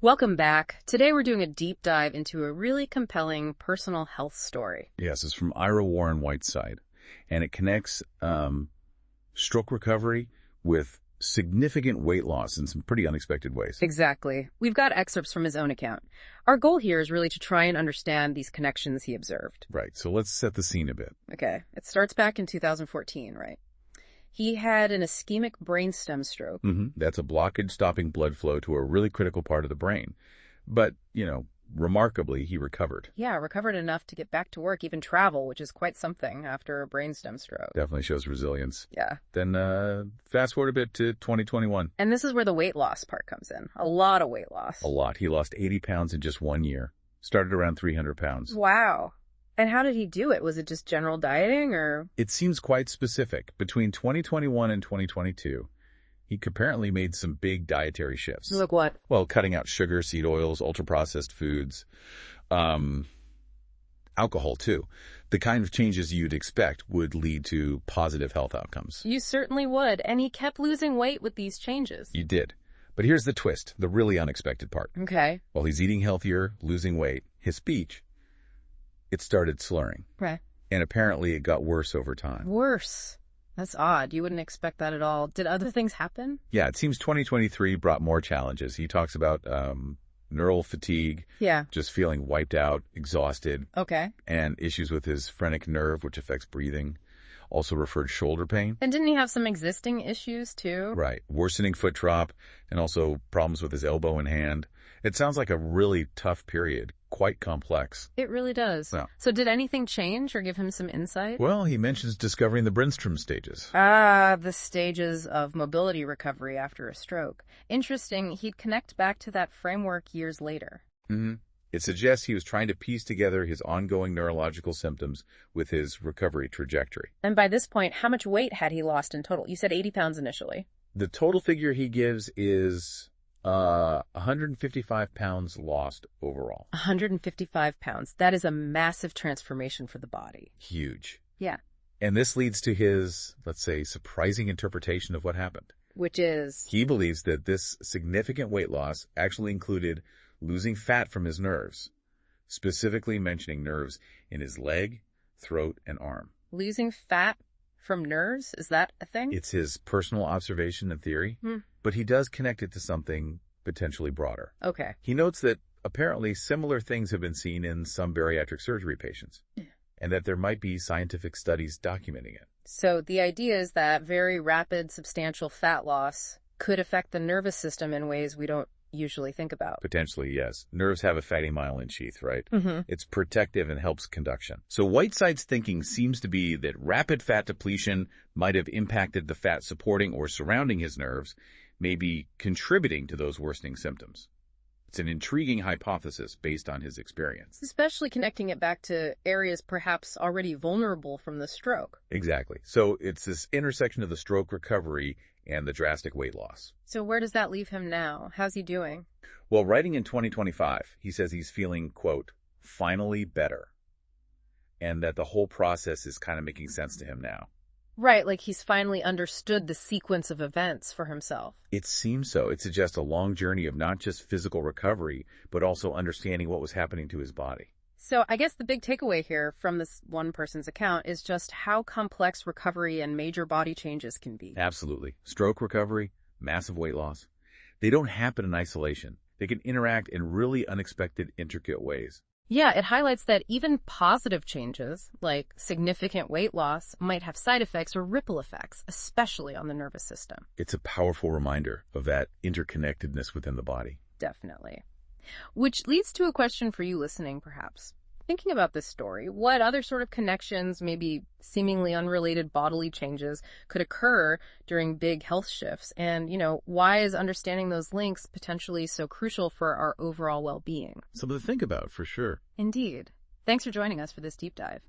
Welcome back. Today we're doing a deep dive into a really compelling personal health story. Yes, it's from Ira Warren Whiteside, and it connects stroke recovery with significant weight loss in some pretty unexpected ways. Exactly. We've got excerpts from his own account. Our goal here is really to try and understand these connections he observed. Right, so let's set the scene a bit. Okay, it starts back in 2014, right? He had an ischemic brainstem stroke. That's a blockage stopping blood flow to a really critical part of the brain. But, remarkably, he recovered. Yeah, recovered enough to get back to work, even travel, which is quite something after a brainstem stroke. Definitely shows resilience. Yeah. Then fast forward a bit to 2021. And this is where the weight loss part comes in. A lot of weight loss. A lot. He lost 80 pounds in just 1 year. Started around 300 pounds. Wow. And how did he do it? Was it just general dieting or? It seems quite specific. Between 2021 and 2022, he apparently made some big dietary shifts. Look what? Well, cutting out sugar, seed oils, ultra-processed foods, alcohol too. The kind of changes you'd expect would lead to positive health outcomes. You certainly would. And he kept losing weight with these changes. You did. But here's the twist, the really unexpected part. Okay. While he's eating healthier, losing weight, his speech, it started slurring. Right. And apparently it got worse over time. Worse. That's odd. You wouldn't expect that at all. Did other things happen? Yeah, it seems 2023 brought more challenges. He talks about neural fatigue, Yeah. just feeling wiped out, exhausted, Okay. and issues with his phrenic nerve, which affects breathing. Also referred shoulder pain. And didn't he have some existing issues too? Right. Worsening foot drop, and also problems with his elbow and hand. It sounds like a really tough period, quite complex. It really does. Yeah. So did anything change or give him some insight? Well, he mentions discovering the Brainstem stages. The stages of mobility recovery after a stroke. Interesting, he'd connect back to that framework years later. It suggests he was trying to piece together his ongoing neurological symptoms with his recovery trajectory. And by this point, how much weight had he lost in total? You said 80 pounds initially. The total figure he gives is 155 pounds lost overall. 155 pounds. That is a massive transformation for the body. Huge. Yeah. And this leads to his, let's say, surprising interpretation of what happened. Which is? He believes that this significant weight loss actually included losing fat from his nerves, specifically mentioning nerves in his leg, throat, and arm. Losing fat from nerves? Is that a thing? It's his personal observation and theory, but he does connect it to something potentially broader. Okay. He notes that apparently similar things have been seen in some bariatric surgery patients, and that there might be scientific studies documenting it. So the idea is that very rapid, substantial fat loss could affect the nervous system in ways we don't usually think about. Potentially, yes. Nerves have a fatty myelin sheath, right? It's protective and helps conduction. So Whiteside's thinking seems to be that rapid fat depletion might have impacted the fat supporting or surrounding his nerves, maybe contributing to those worsening symptoms. It's an intriguing hypothesis based on his experience. Especially connecting it back to areas perhaps already vulnerable from the stroke. Exactly. So it's this intersection of the stroke recovery and the drastic weight loss. So where does that leave him now? How's he doing? Well, writing in 2025, he says he's feeling, quote, finally better. And that the whole process is kind of making sense to him now. Right, like he's finally understood the sequence of events for himself. It seems so. It suggests a long journey of not just physical recovery, but also understanding what was happening to his body. So I guess the big takeaway here from this one person's account is just how complex recovery and major body changes can be. Absolutely. Stroke recovery, massive weight loss. They don't happen in isolation. They can interact in really unexpected, intricate ways. Yeah, it highlights that even positive changes, like significant weight loss, might have side effects or ripple effects, especially on the nervous system. It's a powerful reminder of that interconnectedness within the body. Definitely. Which leads to a question for you listening, perhaps. Thinking about this story, what other sort of connections, maybe seemingly unrelated bodily changes, could occur during big health shifts? And, why is understanding those links potentially so crucial for our overall well-being? Something to think about, for sure. Indeed. Thanks for joining us for this deep dive.